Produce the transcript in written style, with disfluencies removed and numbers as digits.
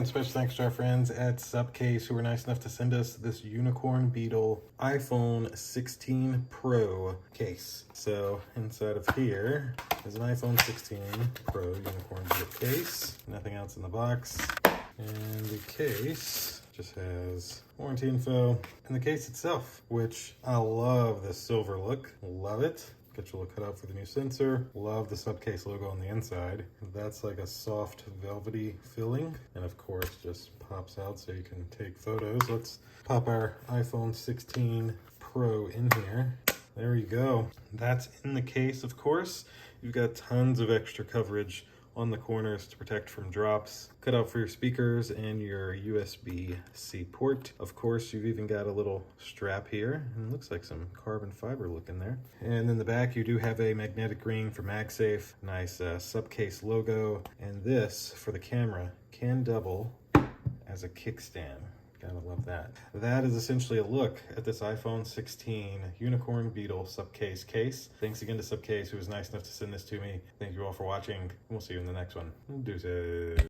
special thanks to our friends at Supcase who were nice enough to send us this Unicorn Beetle iPhone 16 Pro case. So inside of here is an iPhone 16 Pro Unicorn Beetle case. Nothing else in the box. And the case just has warranty info and the case itself, which I love this silver look. Love it. Get your look cut out for the new sensor. Love the Supcase logo on the inside. That's like a soft velvety filling, and of course just pops out so you can take photos. Let's pop our iPhone 16 Pro in here. There you go. That's in the case, of course. You've got tons of extra coverage on the corners to protect from drops. Cut out for your speakers and your USB-C port. Of course, you've even got a little strap here, and it looks like some carbon fiber look in there. And in the back, you do have a magnetic ring for MagSafe, nice Supcase logo, and this, for the camera, can double as a kickstand. Gotta love that. That is essentially a look at this iPhone 16 Unicorn Beetle Supcase case. Thanks again to Supcase, who was nice enough to send this to me. Thank you all for watching. We'll see you in the next one. Deuces.